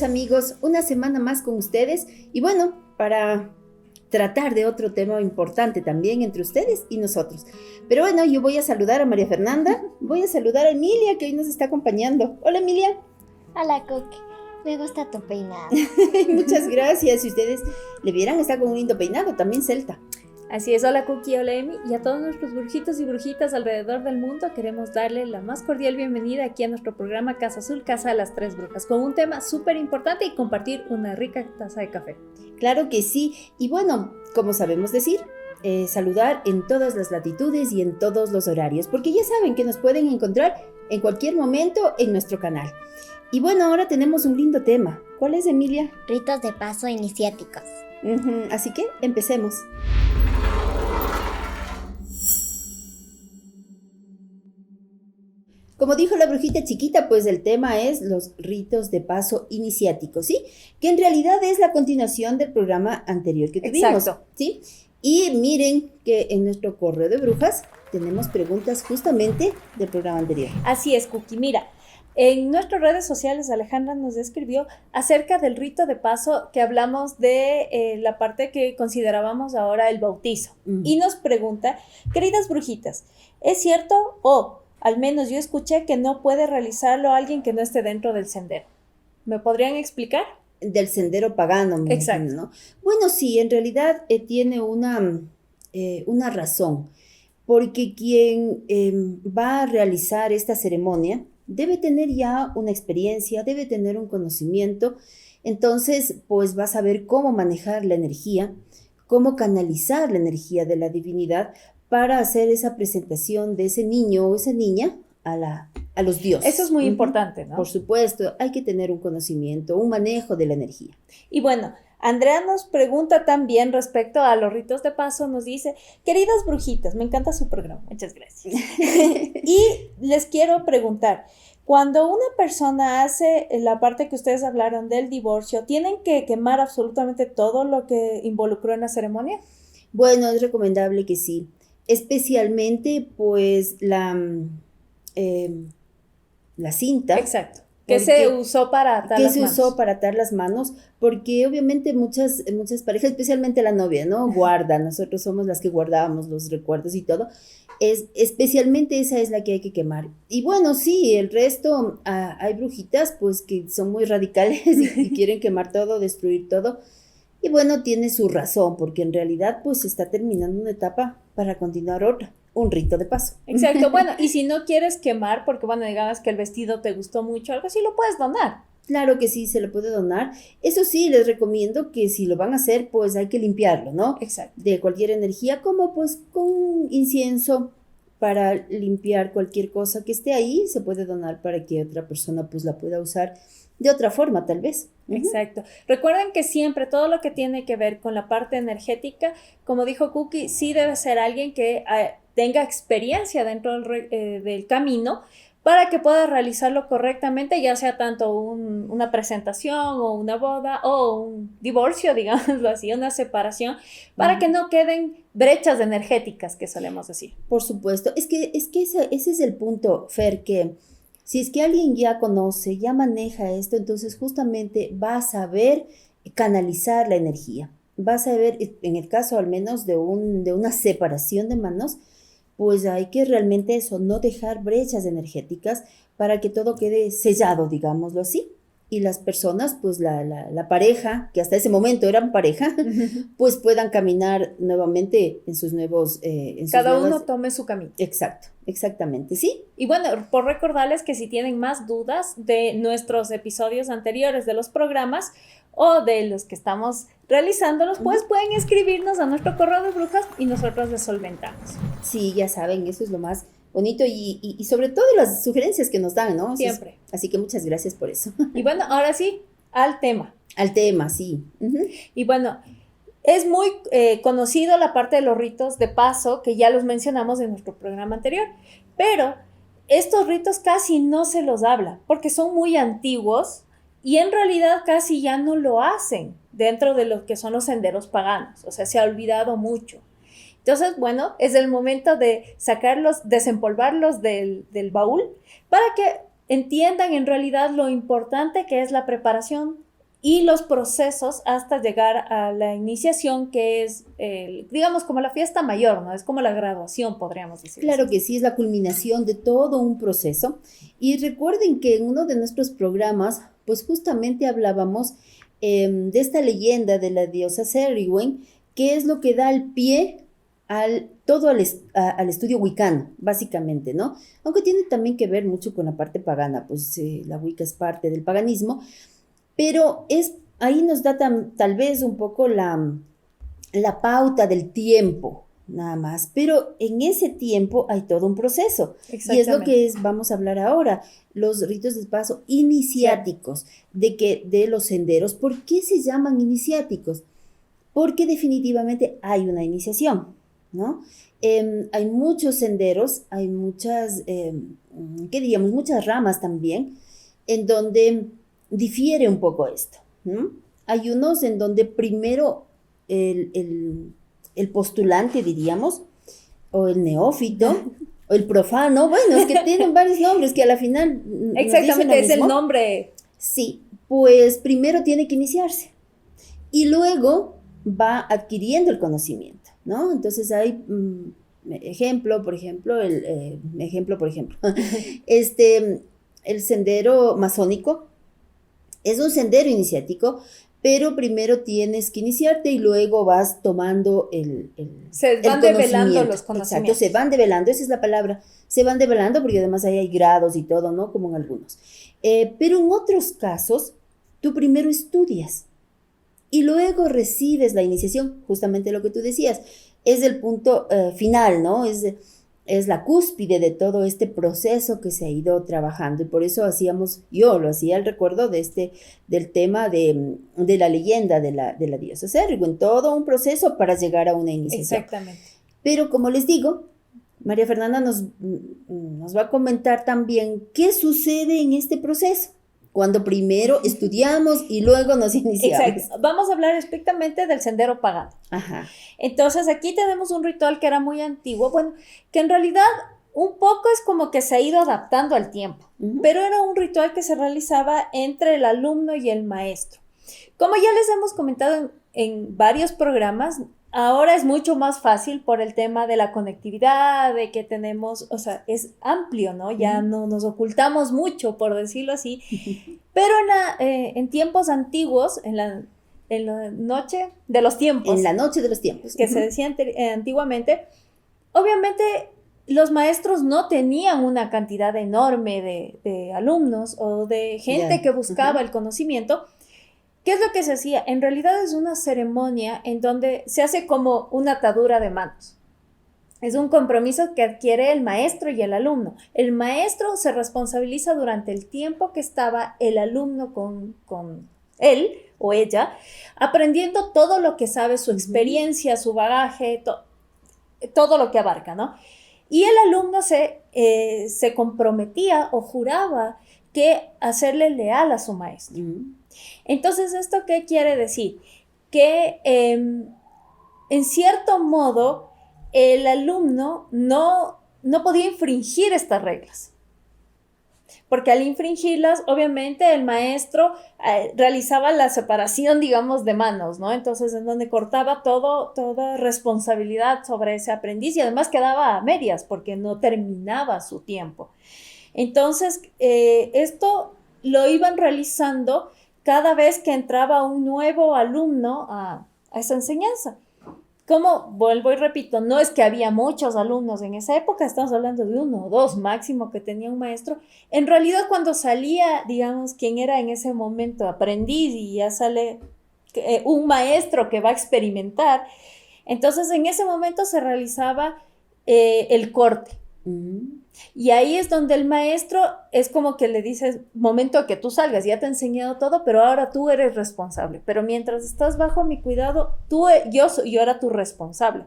pues amigos, una semana más con ustedes y bueno, para tratar de otro tema importante también entre ustedes y nosotros. Pero bueno, yo voy a saludar a María Fernanda, voy a saludar a Emilia que hoy nos está acompañando. Hola Emilia. Hola Cookie, me gusta tu peinado. Muchas gracias, si ustedes le vieran, está con un lindo peinado, también celta. Así es, hola Cookie, hola Emi, y a todos nuestros brujitos y brujitas alrededor del mundo queremos darle la más cordial bienvenida aquí a nuestro programa Casa Azul, Casa de las Tres Brujas, con un tema súper importante y compartir una rica taza de café. Claro que sí, y bueno, como sabemos decir, saludar en todas las latitudes y en todos los horarios, porque ya saben que nos pueden encontrar en cualquier momento en nuestro canal. Y bueno, ahora tenemos un lindo tema. ¿Cuál es, Emilia? Ritos de paso iniciáticos. Así que empecemos. Como dijo la brujita chiquita, pues el tema es los ritos de paso iniciáticos, ¿sí? Que en realidad es la continuación del programa anterior que tuvimos. Exacto. ¿Sí? Y miren que en nuestro correo de brujas tenemos preguntas justamente del programa anterior. Así es, Cookie, mira, en nuestras redes sociales Alejandra nos escribió acerca del rito de paso que hablamos de la parte que considerábamos ahora el bautizo. Y nos pregunta, queridas brujitas, ¿es cierto o al menos yo escuché que no puede realizarlo alguien que no esté dentro del sendero? ¿Me podrían explicar? Del sendero pagano, me imagino, ¿no? Bueno, sí, en realidad tiene una razón, porque quien va a realizar esta ceremonia debe tener ya una experiencia, debe tener un conocimiento, entonces pues va a saber cómo manejar la energía, cómo canalizar la energía de la divinidad para hacer esa presentación de ese niño o esa niña a los dioses. Eso es muy importante, ¿no? Por supuesto, hay que tener un conocimiento, un manejo de la energía. Y bueno, Andrea nos pregunta también respecto a los ritos de paso, nos dice, queridas brujitas, me encanta su programa, muchas gracias. Y les quiero preguntar, cuando una persona hace la parte que ustedes hablaron del divorcio, ¿tienen que quemar absolutamente todo lo que involucró en la ceremonia? Bueno, es recomendable que sí, especialmente pues la cinta. Exacto. Que se usó para atar las manos. Que se usó para atar las manos, porque obviamente muchas parejas, especialmente la novia, ¿no? Guarda, nosotros somos las que guardábamos los recuerdos y todo. Especialmente esa es la que hay que quemar. Y bueno, sí, el resto, hay brujitas pues que son muy radicales y quieren quemar todo, destruir todo. Y bueno, tiene su razón, porque en realidad pues se está terminando una etapa para continuar otra. Un rito de paso. Exacto, bueno, y si no quieres quemar, porque bueno, digamos que el vestido te gustó mucho, algo así, lo puedes donar. Claro que sí, se lo puede donar. Eso sí, les recomiendo que si lo van a hacer, pues hay que limpiarlo, ¿no? Exacto. De cualquier energía, como pues con incienso para limpiar cualquier cosa que esté ahí, se puede donar para que otra persona pues la pueda usar de otra forma, tal vez. Exacto. Recuerden que siempre todo lo que tiene que ver con la parte energética, como dijo Cookie, sí debe ser alguien que tenga experiencia dentro del camino para que pueda realizarlo correctamente, ya sea tanto una presentación o una boda o un divorcio, digámoslo así, una separación, para que no queden brechas energéticas que solemos decir. Por supuesto. Es que ese es el punto, Fer, que si es que alguien ya conoce, ya maneja esto, entonces justamente va a saber canalizar la energía. Va a saber, en el caso al menos de una separación de manos, pues hay que realmente eso, no dejar brechas energéticas para que todo quede sellado, digámoslo así. Y las personas, pues la pareja, que hasta ese momento eran pareja, pues puedan caminar nuevamente en sus nuevos... Cada uno tome su camino. Exacto, exactamente, sí. Y bueno, por recordarles que si tienen más dudas de nuestros episodios anteriores de los programas o de los que estamos realizándolos, pues pueden escribirnos a nuestro correo de brujas y nosotros les solventamos. Sí, ya saben, eso es lo más bonito y sobre todo las sugerencias que nos dan, ¿no? Siempre. Así que muchas gracias por eso. Y bueno, ahora sí, al tema. Al tema, sí. Y bueno, es muy conocido la parte de los ritos de paso, que ya los mencionamos en nuestro programa anterior, pero estos ritos casi no se los habla, porque son muy antiguos y en realidad casi ya no lo hacen dentro de lo que son los senderos paganos, o sea, se ha olvidado mucho. Entonces, bueno, es el momento de sacarlos, desempolvarlos del baúl para que entiendan en realidad lo importante que es la preparación y los procesos hasta llegar a la iniciación, que es, digamos, como la fiesta mayor, ¿no? Es como la graduación, podríamos decir. Claro así. que sí, es la culminación de todo un proceso. Y recuerden que en uno de nuestros programas, pues justamente hablábamos de esta leyenda de la diosa Cerridwen, que es lo que da el pie al estudio wicano, básicamente, ¿no? Aunque tiene también que ver mucho con la parte pagana, pues la Wicca es parte del paganismo, pero ahí nos da tal vez un poco la pauta del tiempo, nada más. Pero en ese tiempo hay todo un proceso. Y es lo que vamos a hablar ahora, los ritos de paso iniciáticos, de los senderos. ¿Por qué se llaman iniciáticos? Porque definitivamente hay una iniciación, ¿no? Hay muchos senderos, hay muchas, ¿qué diríamos? Muchas ramas también, en donde difiere un poco esto, ¿no? Hay unos en donde primero el postulante, diríamos, o el neófito, o el profano, bueno, es que tienen varios nombres que a la final exactamente, es el nombre. Sí, pues primero tiene que iniciarse y luego va adquiriendo el conocimiento, ¿no? Entonces hay ejemplo, por ejemplo, el sendero masónico es un sendero iniciático, pero primero tienes que iniciarte y luego vas tomando se van develando los conocimientos. Exacto, se van develando, esa es la palabra, se van develando porque además ahí hay grados y todo, ¿no? Como en algunos. Pero en otros casos, tú primero estudias y luego recibes la iniciación, justamente lo que tú decías, es el punto final, ¿no? Es la cúspide de todo este proceso que se ha ido trabajando y por eso yo lo hacía el recuerdo del tema de la leyenda de la diosa Cerridwen, todo un proceso para llegar a una iniciación. Exactamente. Pero como les digo, María Fernanda nos va a comentar también qué sucede en este proceso, cuando primero estudiamos y luego nos iniciamos. Exacto. Vamos a hablar estrictamente del sendero pagano. Ajá. Entonces aquí tenemos un ritual que era muy antiguo, bueno, que en realidad un poco es como que se ha ido adaptando al tiempo, pero era un ritual que se realizaba entre el alumno y el maestro. Como ya les hemos comentado en varios programas, ahora es mucho más fácil por el tema de la conectividad, de que tenemos, o sea, es amplio, ¿no? Ya no nos ocultamos mucho, por decirlo así, pero en tiempos antiguos, en la noche de los tiempos. En la noche de los tiempos. Que se decía antiguamente, obviamente los maestros no tenían una cantidad enorme de alumnos o de gente que buscaba el conocimiento. ¿Qué es lo que se hacía? En realidad es una ceremonia en donde se hace como una atadura de manos. Es un compromiso que adquiere el maestro y el alumno. El maestro se responsabiliza durante el tiempo que estaba el alumno con él o ella, aprendiendo todo lo que sabe, su experiencia, su bagaje, todo lo que abarca, ¿no? Y el alumno se comprometía o juraba que hacerle leal a su maestro. Entonces, ¿esto qué quiere decir? Que en cierto modo el alumno no podía infringir estas reglas. Porque al infringirlas, obviamente el maestro realizaba la separación, digamos, de manos, ¿no? Entonces, en donde cortaba toda responsabilidad sobre ese aprendiz y además quedaba a medias porque no terminaba su tiempo. Entonces, esto lo iban realizando cada vez que entraba un nuevo alumno a esa enseñanza. Como vuelvo y repito, no es que había muchos alumnos en esa época, estamos hablando de 1 o 2 máximo que tenía un maestro. En realidad, cuando salía, digamos, quien era en ese momento aprendiz y ya sale un maestro que va a experimentar, entonces en ese momento se realizaba el corte. Y ahí es donde el maestro es como que le dices, momento que tú salgas, ya te he enseñado todo, pero ahora tú eres responsable. Pero mientras estás bajo mi cuidado, yo era tu responsable.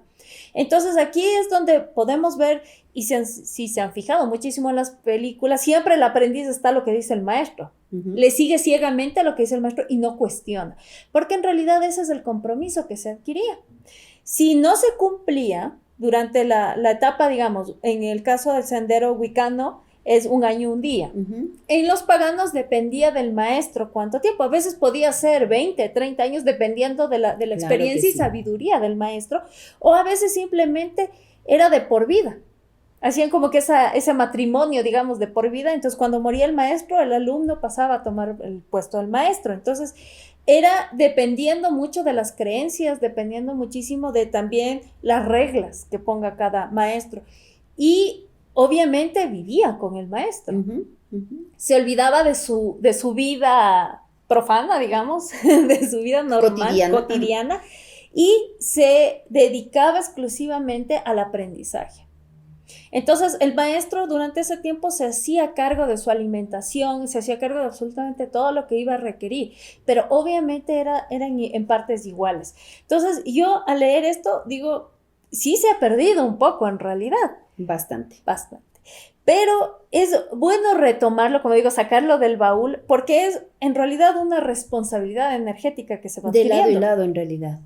Entonces aquí es donde podemos ver, y si se han fijado muchísimo en las películas, siempre el aprendiz está lo que dice el maestro. Le sigue ciegamente a lo que dice el maestro y no cuestiona. Porque en realidad ese es el compromiso que se adquiría. Si no se cumplía durante la etapa, digamos, en el caso del sendero wicano, es 1 año, 1 día. En los paganos dependía del maestro cuánto tiempo. A veces podía ser 20, 30 años, dependiendo de la experiencia y sabiduría del maestro, o a veces simplemente era de por vida. Hacían como que ese matrimonio, digamos, de por vida. Entonces, cuando moría el maestro, el alumno pasaba a tomar el puesto del maestro. Entonces, era dependiendo mucho de las creencias, dependiendo muchísimo de también las reglas que ponga cada maestro. Y obviamente vivía con el maestro. Se olvidaba de su vida profana, digamos, de su vida normal, cotidiana, y se dedicaba exclusivamente al aprendizaje. Entonces, el maestro durante ese tiempo se hacía cargo de su alimentación, se hacía cargo de absolutamente todo lo que iba a requerir, pero obviamente eran en partes iguales. Entonces, yo al leer esto digo, sí se ha perdido un poco en realidad. Bastante. Pero es bueno retomarlo, como digo, sacarlo del baúl, porque es en realidad una responsabilidad energética que se va adquiriendo. De lado y lado, en realidad.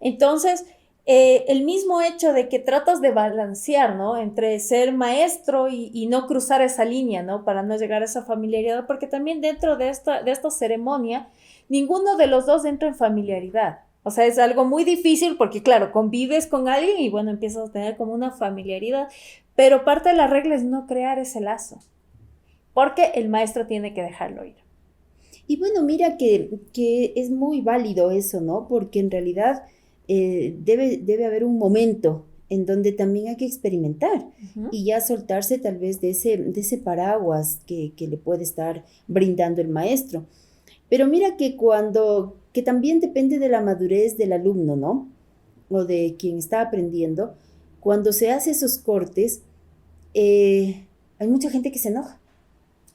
Entonces, el mismo hecho de que tratas de balancear, ¿no? Entre ser maestro y no cruzar esa línea, ¿no? Para no llegar a esa familiaridad, porque también dentro de esta ceremonia, ninguno de los dos entra en familiaridad. O sea, es algo muy difícil porque, claro, convives con alguien y, bueno, empiezas a tener como una familiaridad, pero parte de la regla es no crear ese lazo, porque el maestro tiene que dejarlo ir. Y bueno, mira que es muy válido eso, ¿no? Porque en realidad debe haber un momento en donde también hay que experimentar y ya soltarse tal vez de ese paraguas que le puede estar brindando el maestro. Pero mira que también depende de la madurez del alumno, ¿no? O de quien está aprendiendo. Cuando se hace esos cortes, hay mucha gente que se enoja.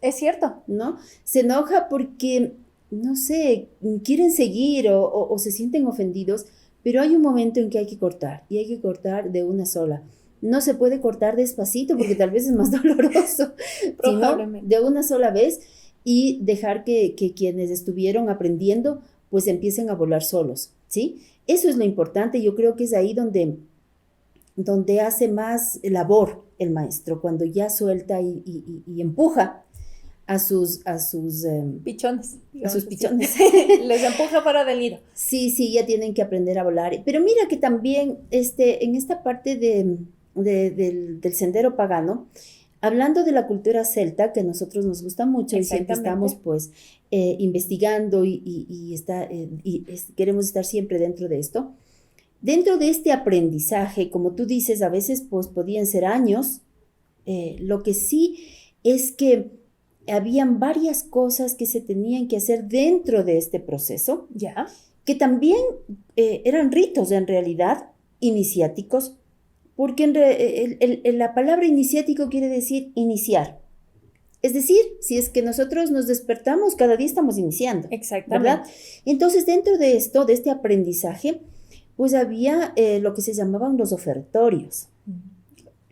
Es cierto, ¿no? Se enoja porque, no sé, quieren seguir o se sienten ofendidos, pero hay un momento en que hay que cortar, y hay que cortar de una sola. No se puede cortar despacito porque tal vez es más doloroso, sino de una sola vez y dejar que quienes estuvieron aprendiendo pues empiecen a volar solos, ¿sí? Eso es lo importante. Yo creo que es ahí donde hace más labor el maestro, cuando ya suelta y empuja a sus pichones. A sus pichones. Les empuja fuera del nido. Sí, ya tienen que aprender a volar. Pero mira que también en esta parte del sendero pagano, hablando de la cultura celta, que a nosotros nos gusta mucho y siempre estamos pues investigando y queremos estar siempre dentro de esto. Dentro de este aprendizaje, como tú dices, a veces pues podían ser años. Lo que sí es que habían varias cosas que se tenían que hacer dentro de este proceso, ya, que también eran ritos en realidad iniciáticos, porque la palabra iniciático quiere decir iniciar. Es decir, si es que nosotros nos despertamos, cada día estamos iniciando. Exactamente. ¿Verdad? Entonces, dentro de esto, de este aprendizaje, pues había lo que se llamaban los ofertorios,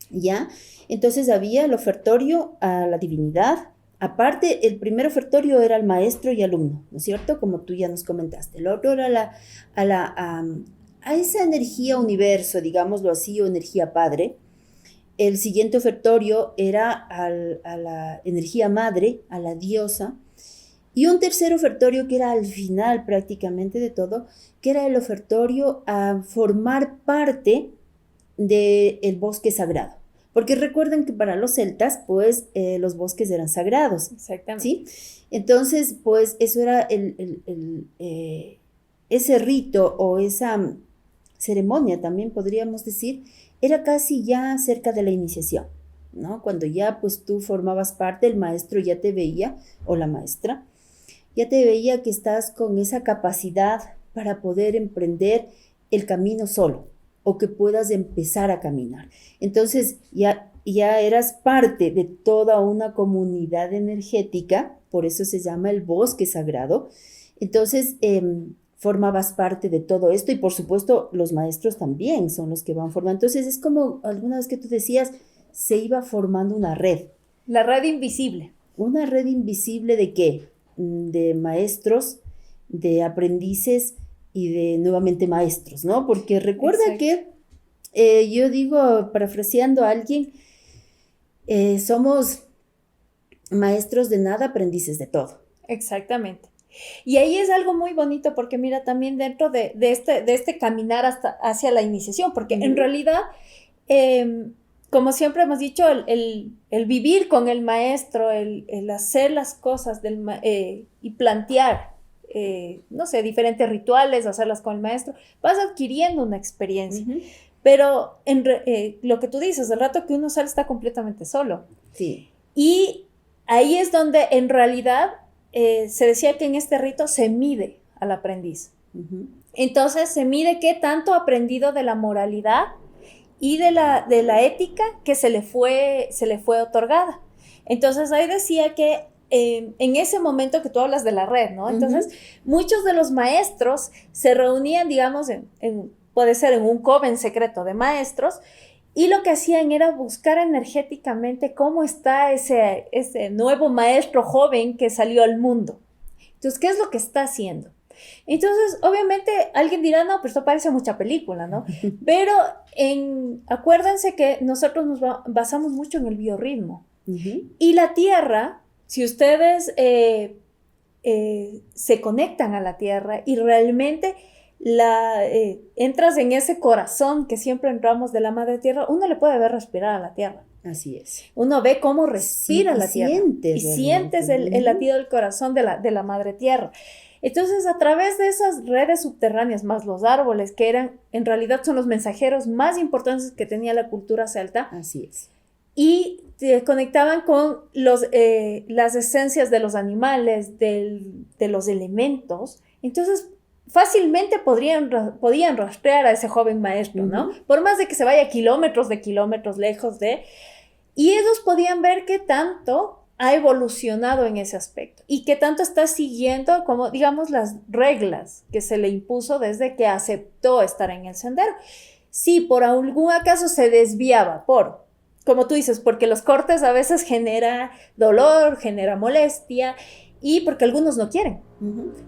¿ya? Entonces había el ofertorio a la divinidad. Aparte, el primer ofertorio era al maestro y alumno, ¿no es cierto? Como tú ya nos comentaste. El otro era a esa energía universo, digámoslo así, o energía padre. El siguiente ofertorio era a la energía madre, a la diosa. Y un tercer ofertorio que era al final prácticamente de todo, que era el ofertorio a formar parte del bosque sagrado. Porque recuerden que para los celtas, pues, los bosques eran sagrados. Exactamente. ¿Sí? Entonces, pues, eso era ese rito o esa ceremonia, también podríamos decir, era casi ya cerca de la iniciación, ¿no? Cuando ya, pues, tú formabas parte, el maestro ya te veía, o la maestra, ya te veía que estás con esa capacidad para poder emprender el camino solo, o que puedas empezar a caminar. Entonces ya eras parte de toda una comunidad energética, por eso se llama el bosque sagrado. Entonces formabas parte de todo esto y por supuesto los maestros también son los que van formando. Entonces es como alguna vez que tú decías, se iba formando una red. La red invisible. ¿Una red invisible de qué? De maestros, de aprendices y de nuevamente maestros, ¿no? Porque recuerda que, yo digo, parafraseando a alguien, Somos maestros de nada, aprendices de todo. Exactamente. Y ahí es algo muy bonito porque mira también dentro de este caminar hacia la iniciación, porque en realidad, como siempre hemos dicho, el vivir con el maestro, el hacer las cosas y plantear, no sé, diferentes rituales, hacerlas con el maestro, vas adquiriendo una experiencia. Pero lo que tú dices, el rato que uno sale está completamente solo. Sí. Y ahí es donde en realidad se decía que en este rito se mide al aprendiz. Entonces se mide qué tanto ha aprendido de la moralidad y de la ética que se le fue otorgada. Entonces ahí decía que en ese momento que tú hablas de la red, ¿no? Entonces muchos de los maestros se reunían, digamos, puede ser en un coven secreto de maestros, y lo que hacían era buscar energéticamente cómo está ese nuevo maestro joven que salió al mundo. Entonces, ¿qué es lo que está haciendo? Entonces, obviamente, alguien dirá, no, pero esto parece mucha película, ¿no? Pero acuérdense que nosotros nos basamos mucho en el biorritmo. Y la Tierra, si ustedes se conectan a la Tierra y realmente entras en ese corazón que siempre entramos de la madre tierra, uno le puede ver respirar a la tierra. Así es. Uno ve cómo respira la tierra. Y sientes el latido del corazón de la madre tierra. Entonces, a través de esas redes subterráneas, más los árboles, que en realidad son los mensajeros más importantes que tenía la cultura celta. Así es. Y te conectaban con las esencias de los animales, de los elementos. Entonces, fácilmente podían rastrear a ese joven maestro, ¿no? Por más de que se vaya kilómetros lejos y ellos podían ver qué tanto ha evolucionado en ese aspecto y qué tanto está siguiendo, como digamos, las reglas que se le impuso desde que aceptó estar en el sendero. Si por algún acaso se desviaba como tú dices, porque los cortes a veces genera dolor, genera molestia, y porque algunos no quieren.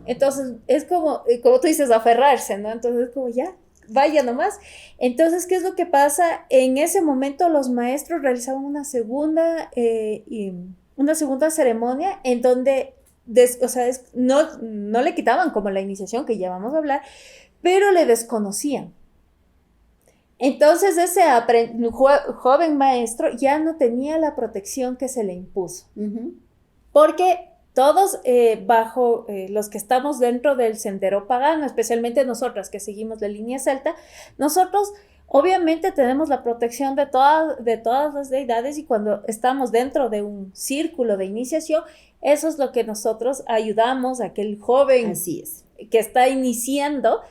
Entonces, es como tú dices, aferrarse, ¿no? Entonces, es como ya, vaya nomás. Entonces, ¿qué es lo que pasa? En ese momento los maestros realizaban una segunda ceremonia en donde, no le quitaban como la iniciación, que ya vamos a hablar, pero le desconocían. Entonces, ese joven maestro ya no tenía la protección que se le impuso. Porque todos bajo los que estamos dentro del sendero pagano, especialmente nosotras que seguimos la línea celta, nosotros obviamente tenemos la protección de todas las deidades, y cuando estamos dentro de un círculo de iniciación, eso es lo que nosotros ayudamos a que el joven que está iniciando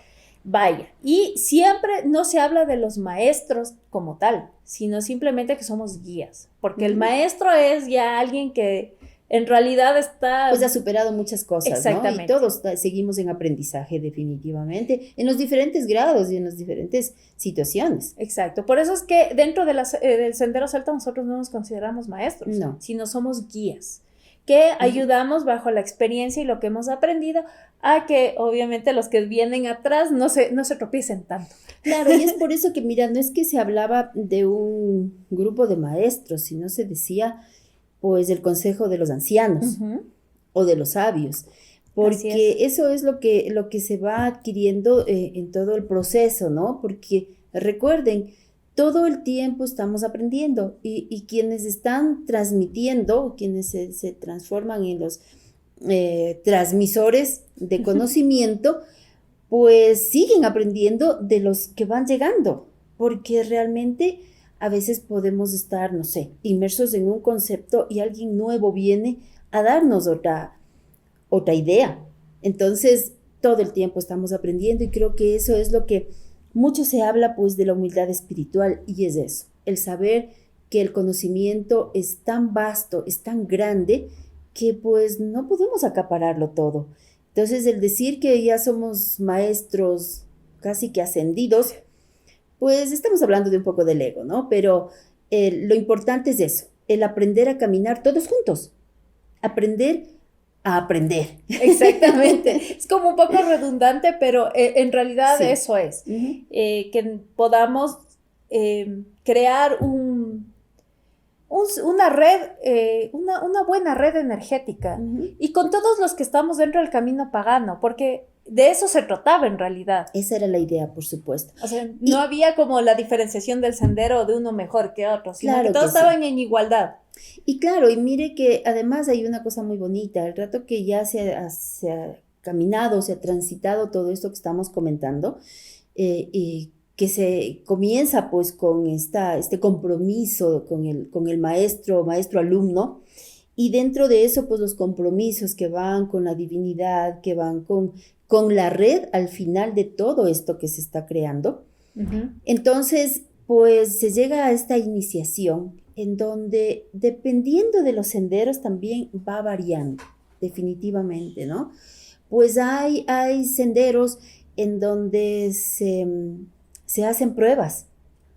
vaya. Y siempre no se habla de los maestros como tal, sino simplemente que somos guías, porque el maestro es ya alguien que en realidad está... Pues ha superado muchas cosas, exactamente, ¿no? Y todos seguimos en aprendizaje definitivamente, en los diferentes grados y en las diferentes situaciones. Exacto, por eso es que dentro del sendero celta nosotros no nos consideramos maestros, sino somos guías, que ayudamos bajo la experiencia y lo que hemos aprendido a que obviamente los que vienen atrás no se tropiecen tanto. Claro, y es por eso que, mira, no es que se hablaba de un grupo de maestros, sino se decía pues el consejo de los ancianos o de los sabios, porque eso es lo que se va adquiriendo en todo el proceso, ¿no? Porque recuerden, todo el tiempo estamos aprendiendo, y quienes están transmitiendo, quienes se transforman en los transmisores de conocimiento, pues siguen aprendiendo de los que van llegando, porque realmente a veces podemos estar, no sé, inmersos en un concepto y alguien nuevo viene a darnos otra idea. Entonces, todo el tiempo estamos aprendiendo, y creo que eso es lo que mucho se habla, pues, de la humildad espiritual, y es eso, el saber que el conocimiento es tan vasto, es tan grande, que pues no podemos acapararlo todo. Entonces, el decir que ya somos maestros casi que ascendidos, pues estamos hablando de un poco del ego, ¿no? Pero lo importante es eso, el aprender a caminar todos juntos, aprender a aprender. Exactamente. Es como un poco redundante, pero en realidad eso es. Que podamos crear una red, una buena red energética. Y con todos los que estamos dentro del camino pagano, porque de eso se trataba en realidad. Esa era la idea, por supuesto. O sea, no había como la diferenciación del sendero de uno mejor que otro, sino Claro que todos que estaban en igualdad. Y claro, y mire que además hay una cosa muy bonita, el rato que ya se ha caminado, se ha transitado todo esto que estamos comentando, y que se comienza pues con este compromiso con el maestro-alumno, y dentro de eso pues los compromisos que van con la divinidad, que van con la red al final de todo esto que se está creando. Entonces, pues se llega a esta iniciación en donde, dependiendo de los senderos, también va variando, definitivamente, ¿no? Pues hay senderos en donde se hacen pruebas,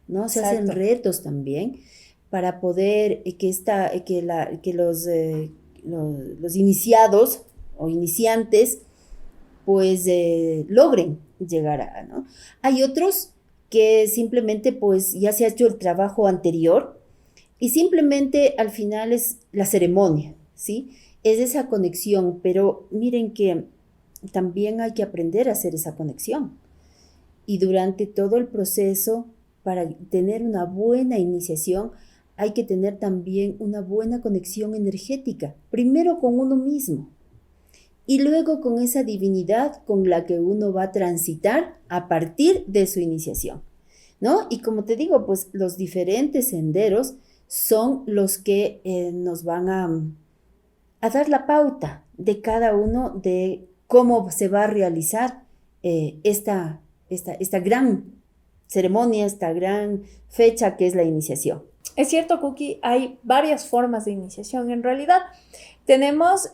¿no? Se hacen retos también para poder que los iniciados o iniciantes pues logren llegar ¿no? Hay otros que simplemente pues ya se ha hecho el trabajo anterior y simplemente al final es la ceremonia, ¿sí? Es esa conexión, pero miren que también hay que aprender a hacer esa conexión. Y durante todo el proceso, para tener una buena iniciación, hay que tener también una buena conexión energética, primero con uno mismo y luego con esa divinidad con la que uno va a transitar a partir de su iniciación, ¿no? Y como te digo, pues los diferentes senderos son los que nos van a dar la pauta de cada uno de cómo se va a realizar esta gran ceremonia, esta gran fecha que es la iniciación. Es cierto, Cookie, hay varias formas de iniciación en realidad. Tenemos,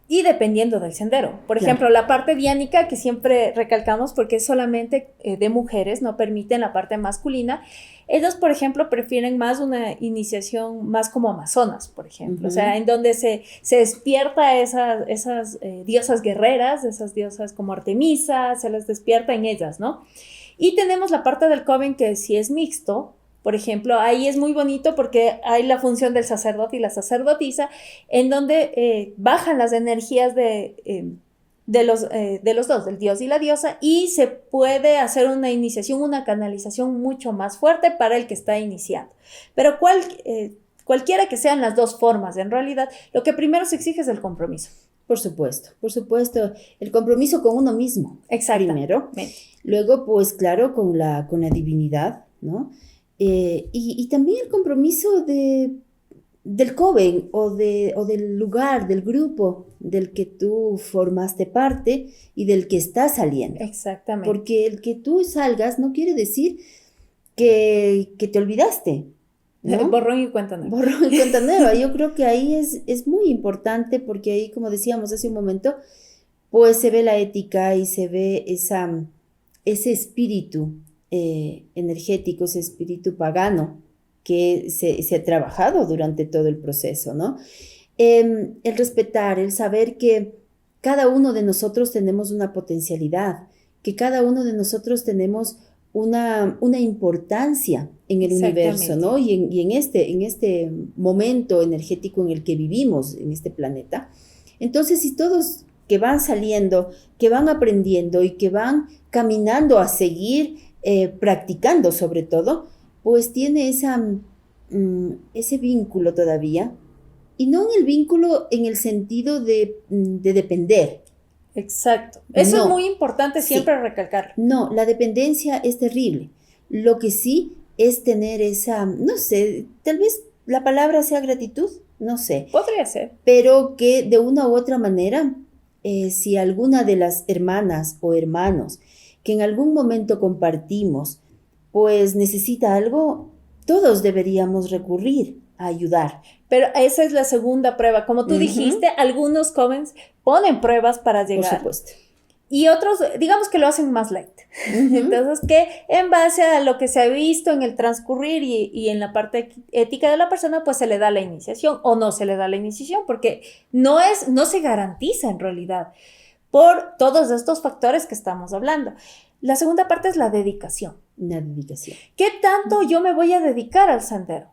y dependiendo del sendero, por ejemplo, la parte diánica que siempre recalcamos porque es solamente de mujeres, no permiten la parte masculina. Ellos, por ejemplo, prefieren más una iniciación más como amazonas, por ejemplo, o sea, en donde se despierta esas diosas guerreras, esas diosas como Artemisa, se les despierta en ellas, ¿no? Y tenemos la parte del coven que sí es mixto. Por ejemplo, ahí es muy bonito porque hay la función del sacerdote y la sacerdotisa, en donde bajan las energías de los dos, del dios y la diosa, y se puede hacer una iniciación, una canalización mucho más fuerte para el que está iniciando. Pero cualquiera que sean las dos formas, en realidad, lo que primero se exige es el compromiso. Por supuesto, el compromiso con uno mismo. Primero. Luego, pues claro, con la divinidad, ¿no? Y también el compromiso del coven o del lugar, del grupo del que tú formaste parte y del que estás saliendo. Exactamente. Porque el que tú salgas no quiere decir que te olvidaste, ¿no? Borrón y cuenta nueva. Borrón y cuenta nueva. Yo creo que ahí es muy importante porque ahí, como decíamos hace un momento, pues se ve la ética y se ve ese espíritu energético, ese espíritu pagano que se ha trabajado durante todo el proceso, ¿no? El respetar, el saber que cada uno de nosotros tenemos una potencialidad, que cada uno de nosotros tenemos una importancia en el universo, ¿no? Y en este momento energético en el que vivimos en este planeta. Entonces, si todos que van saliendo, que van aprendiendo y que van caminando a seguir practicando sobre todo, pues tiene ese vínculo todavía, y no en el vínculo en el sentido de depender. Exacto. Eso es muy importante siempre recalcarlo. No, la dependencia es terrible. Lo que sí es tener no sé, tal vez la palabra sea gratitud, no sé. Podría ser. Pero que de una u otra manera, si alguna de las hermanas o hermanos que en algún momento compartimos, pues necesita algo, todos deberíamos recurrir a ayudar. Pero esa es la segunda prueba. Como tú dijiste, algunos covens ponen pruebas para llegar. Por supuesto. Y otros, digamos que lo hacen más light. Entonces, que en base a lo que se ha visto en el transcurrir y en la parte ética de la persona, pues se le da la iniciación o no se le da la iniciación, porque no se garantiza en realidad por todos estos factores que estamos hablando. La segunda parte es la dedicación. La dedicación. ¿Qué tanto yo me voy a dedicar al sendero?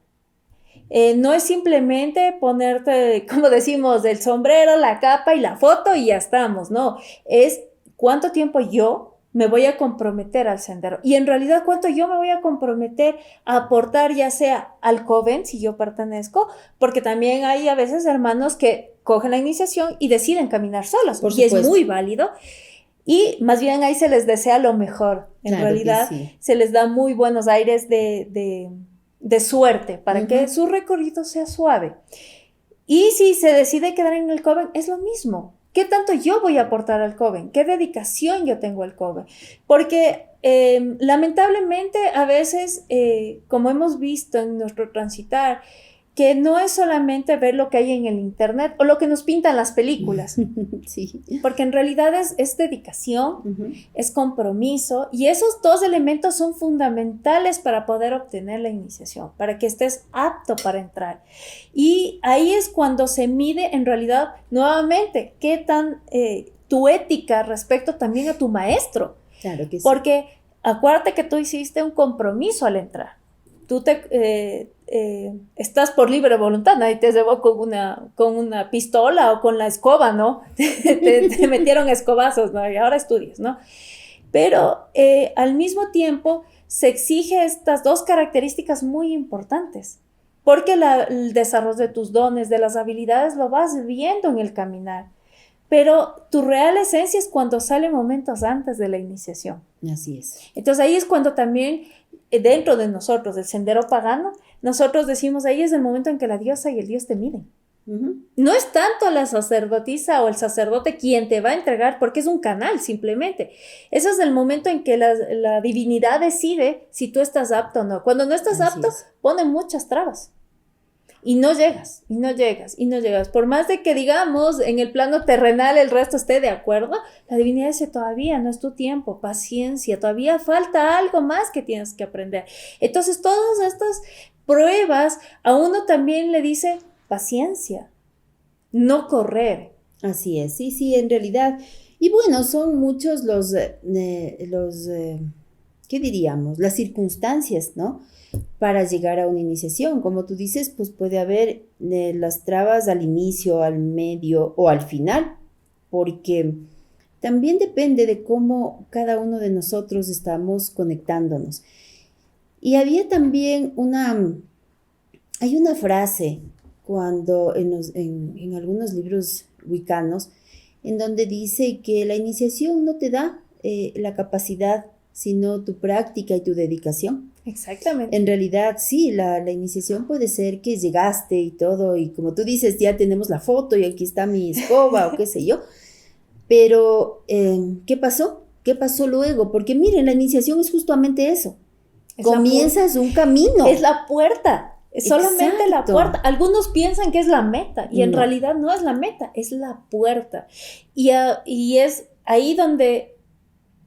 No es simplemente ponerte, como decimos, el sombrero, la capa y la foto y ya estamos, no. Es cuánto tiempo yo me voy a comprometer al sendero. Y en realidad, cuánto yo me voy a comprometer a aportar, ya sea al coven, si yo pertenezco, porque también hay a veces hermanos que cogen la iniciación y deciden caminar solos. Por y es supuesto. muy válido. Y más bien ahí se les desea lo mejor. En Claro que realidad, sí. se les da muy buenos aires de suerte para que Ujú. su recorrido sea suave. Y si se decide quedar en el coven, es lo mismo. ¿Qué tanto yo voy a aportar al coven? ¿Qué dedicación yo tengo al coven? Porque lamentablemente a veces, como hemos visto en nuestro transitar, que no es solamente ver lo que hay en el internet o lo que nos pintan las películas, Sí. porque en realidad es dedicación, Ujú. es compromiso, y esos dos elementos son fundamentales para poder obtener la iniciación, para que estés apto para entrar. Y ahí es cuando se mide en realidad nuevamente qué tan tu ética respecto también a tu maestro, Claro que sí. porque acuérdate que tú hiciste un compromiso al entrar. Tú estás por libre voluntad, nadie te llevó con una pistola o con la escoba, ¿no? te metieron escobazos, ¿no? Y ahora estudias, ¿no? Pero al mismo tiempo se exige estas dos características muy importantes, porque el desarrollo de tus dones, de las habilidades, lo vas viendo en el caminar. Pero tu real esencia es cuando sale momentos antes de la iniciación. Así es. Entonces ahí es cuando también dentro de nosotros, del sendero pagano, nosotros decimos, ahí es el momento en que la diosa y el dios te miden. Ujú. No es tanto la sacerdotisa o el sacerdote quien te va a entregar, porque es un canal simplemente. Ese es el momento en que la divinidad decide si tú estás apto o no. Cuando no estás Así apto, es. ponen muchas trabas. Y no llegas, y no llegas, y no llegas. Por más de que digamos en el plano terrenal el resto esté de acuerdo, la divinidad dice todavía no es tu tiempo, paciencia, todavía falta algo más que tienes que aprender. Entonces todas estas pruebas a uno también le dice paciencia, no correr. Así es, sí, sí, en realidad. Y bueno, son muchos ¿qué diríamos? Las circunstancias, ¿no? Para llegar a una iniciación. Como tú dices, pues puede haber las trabas al inicio, al medio o al final, porque también depende de cómo cada uno de nosotros estamos conectándonos. Y había también hay una frase cuando en algunos libros wiccanos, en donde dice que la iniciación no te da la capacidad, sino tu práctica y tu dedicación. Exactamente. En realidad, sí, la iniciación puede ser que llegaste y todo, y como tú dices, ya tenemos la foto y aquí está mi escoba o qué sé yo, pero ¿qué pasó? ¿Qué pasó luego? Porque miren, la iniciación es justamente eso. Es Comienzas un camino. Es la puerta, es solamente la Exacto. puerta. Algunos piensan que es la meta y en No. realidad no es la meta, es la puerta. Y es ahí donde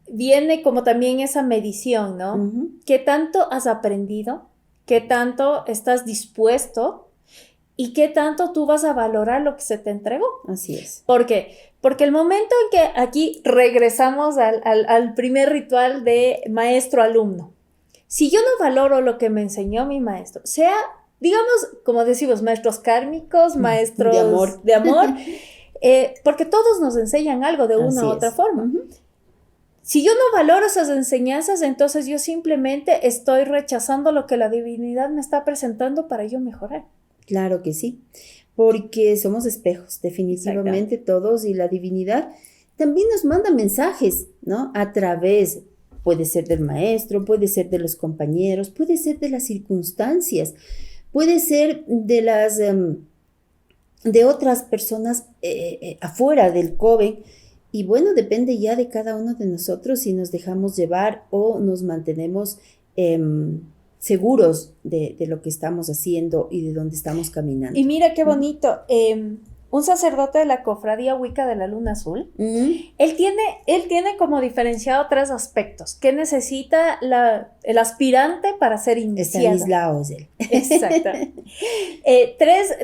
viene como también esa medición, ¿no? Ujú. ¿Qué tanto has aprendido? ¿Qué tanto estás dispuesto? ¿Y qué tanto tú vas a valorar lo que se te entregó? Así es. ¿Por qué? Porque el momento en que aquí regresamos al primer ritual de maestro-alumno, si yo no valoro lo que me enseñó mi maestro, sea, digamos, como decimos, maestros kármicos, maestros De amor. porque todos nos enseñan algo de una Así u otra es. forma. Ujú. Si yo no valoro esas enseñanzas, entonces yo simplemente estoy rechazando lo que la divinidad me está presentando para yo mejorar. Claro que sí, porque somos espejos, definitivamente todos, y la divinidad también nos manda mensajes, ¿no? A través, puede ser del maestro, puede ser de los compañeros, puede ser de las circunstancias, puede ser de otras personas afuera del coven. Y bueno, depende ya de cada uno de nosotros si nos dejamos llevar o nos mantenemos seguros de lo que estamos haciendo y de dónde estamos caminando. Y mira qué bonito, un sacerdote de la cofradía Wicca de la Luna Azul, él tiene como diferenciado 3 aspectos que necesita el aspirante para ser iniciado. Estanislao es él. Exactamente.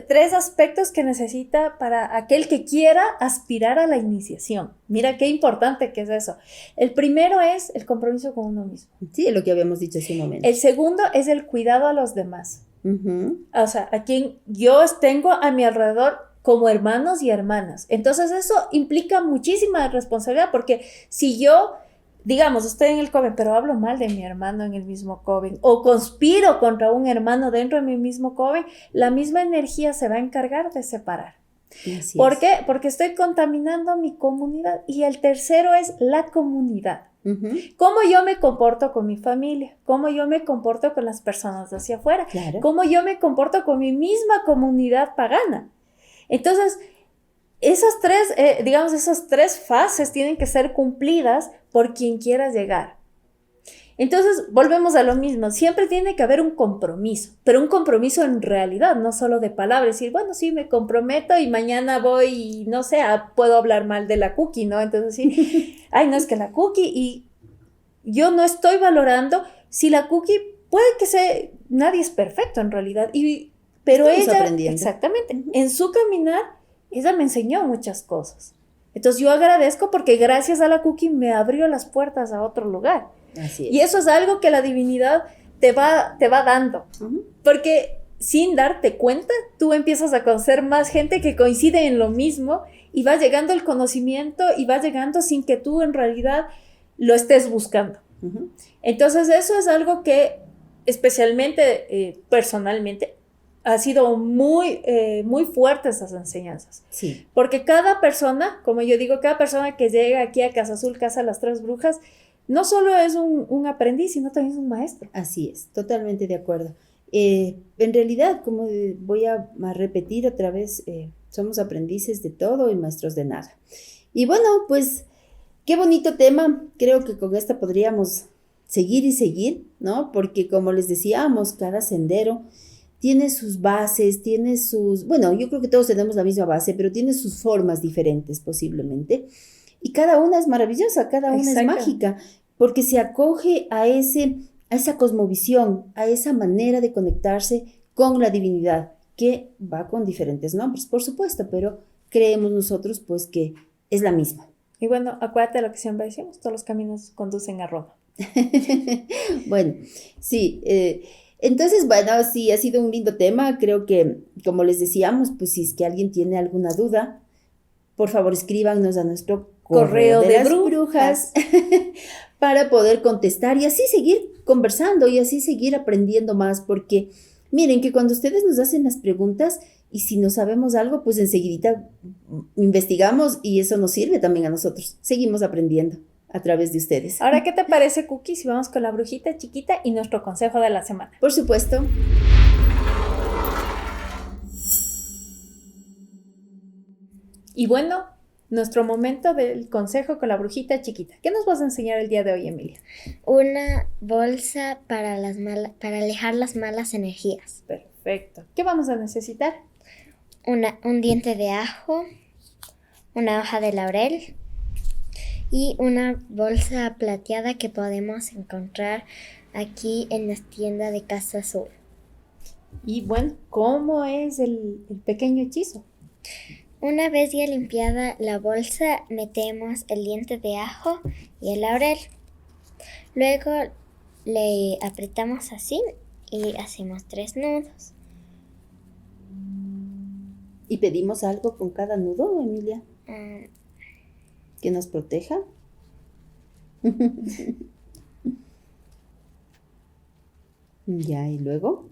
Tres aspectos que necesita para aquel que quiera aspirar a la iniciación. Mira qué importante que es eso. El primero es el compromiso con uno mismo. Sí, es lo que habíamos dicho hace un momento. El segundo es el cuidado a los demás. Ujú. O sea, a quien yo tengo a mi alrededor como hermanos y hermanas. Entonces eso implica muchísima responsabilidad porque si yo, digamos, estoy en el coven, pero hablo mal de mi hermano en el mismo coven o conspiro contra un hermano dentro de mi mismo coven, la misma energía se va a encargar de separar. Así ¿Por es. qué? Porque estoy contaminando mi comunidad. Y el tercero es la comunidad. Ujú. Cómo yo me comporto con mi familia, cómo yo me comporto con las personas de hacia afuera, Claro. cómo yo me comporto con mi misma comunidad pagana. Entonces, esas tres fases tienen que ser cumplidas por quien quiera llegar. Entonces, volvemos a lo mismo, siempre tiene que haber un compromiso, pero un compromiso en realidad, no solo de palabras, decir, bueno, sí, me comprometo y mañana voy y no sé, puedo hablar mal de la cookie, ¿no? Entonces, sí, ay, no es que la cookie y yo no estoy valorando si la cookie puede que sea, nadie es perfecto en realidad, pero Estamos ella, aprendiendo. exactamente, Ujú. en su caminar, ella me enseñó muchas cosas. Entonces yo agradezco porque gracias a la cookie me abrió las puertas a otro lugar. Así es. Y eso es algo que la divinidad te va dando. Ujú. Porque sin darte cuenta, tú empiezas a conocer más gente que coincide en lo mismo y va llegando el conocimiento y va llegando sin que tú en realidad lo estés buscando. Ujú. Entonces eso es algo que especialmente personalmente ha sido muy fuerte esas enseñanzas. Sí. Porque cada persona, como yo digo, cada persona que llega aquí a Casa Azul, Casa de las Tres Brujas, no solo es un aprendiz, sino también es un maestro. Así es, totalmente de acuerdo. En realidad, como voy a repetir otra vez, somos aprendices de todo y maestros de nada. Y bueno, pues qué bonito tema. Creo que con esta podríamos seguir y seguir, ¿no? Porque como les decíamos, cada sendero tiene sus bases, tiene sus, bueno, yo creo que todos tenemos la misma base, pero tiene sus formas diferentes posiblemente. Y cada una es maravillosa, cada una es Exacto. mágica, porque se acoge a esa cosmovisión, a esa manera de conectarse con la divinidad, que va con diferentes nombres, por supuesto, pero creemos nosotros pues que es la misma. Y bueno, acuérdate de lo que siempre decimos, todos los caminos conducen a Roma. Bueno, sí, entonces, bueno, sí, ha sido un lindo tema. Creo que, como les decíamos, pues si es que alguien tiene alguna duda, por favor escríbanos a nuestro correo de las brujas para poder contestar y así seguir conversando y así seguir aprendiendo más, porque miren que cuando ustedes nos hacen las preguntas y si no sabemos algo, pues enseguidita investigamos y eso nos sirve también a nosotros. Seguimos aprendiendo a través de ustedes. Ahora, ¿qué te parece, Cookie, si vamos con la brujita chiquita y nuestro consejo de la semana? Por supuesto. Y bueno, nuestro momento del consejo con la brujita chiquita. ¿Qué nos vas a enseñar el día de hoy, Emilia? Una bolsa para para alejar las malas energías. Perfecto. ¿Qué vamos a necesitar? Un diente de ajo, una hoja de laurel y una bolsa plateada que podemos encontrar aquí en la tienda de Casa Azul. Y bueno, ¿cómo es el pequeño hechizo? Una vez ya limpiada la bolsa, metemos el diente de ajo y el laurel. Luego le apretamos así y hacemos 3 nudos. ¿Y pedimos algo con cada nudo, Emilia? ¿Que nos proteja? Ya, ¿y luego?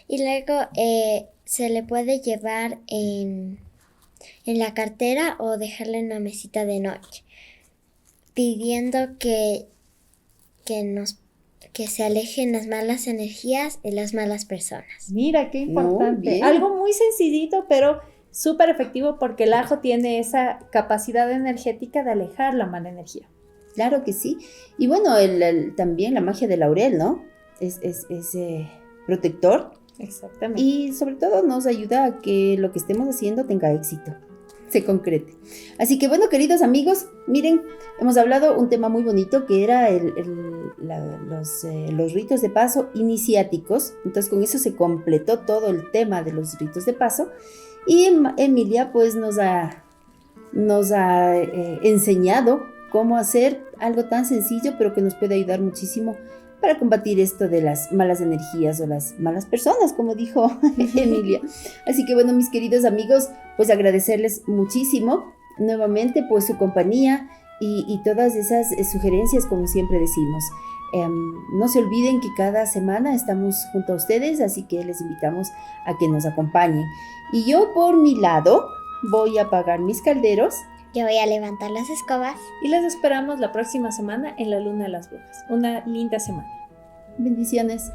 Y luego se le puede llevar en la cartera o dejarla en la mesita de noche, pidiendo que se alejen las malas energías y las malas personas. Mira, qué importante. bien. Algo muy sencillito, pero súper efectivo porque el ajo tiene esa capacidad energética de alejar la mala energía. Claro que sí. Y bueno, también la magia del laurel, ¿no? Es protector Exactamente. y sobre todo nos ayuda a que lo que estemos haciendo tenga éxito, se concrete. Así que bueno, queridos amigos, miren, hemos hablado un tema muy bonito que era los ritos de paso iniciáticos. Entonces con eso se completó todo el tema de los ritos de paso y Emilia pues nos ha enseñado cómo hacer algo tan sencillo pero que nos puede ayudar muchísimo para combatir esto de las malas energías o las malas personas, como dijo Emilia. Así que bueno, mis queridos amigos, pues agradecerles muchísimo nuevamente pues su compañía y todas esas sugerencias, como siempre decimos. No se olviden que cada semana estamos junto a ustedes, así que les invitamos a que nos acompañen. Y yo por mi lado voy a apagar mis calderos. Yo voy a levantar las escobas. Y les esperamos la próxima semana en la Luna de las Brujas. Una linda semana. Bendiciones.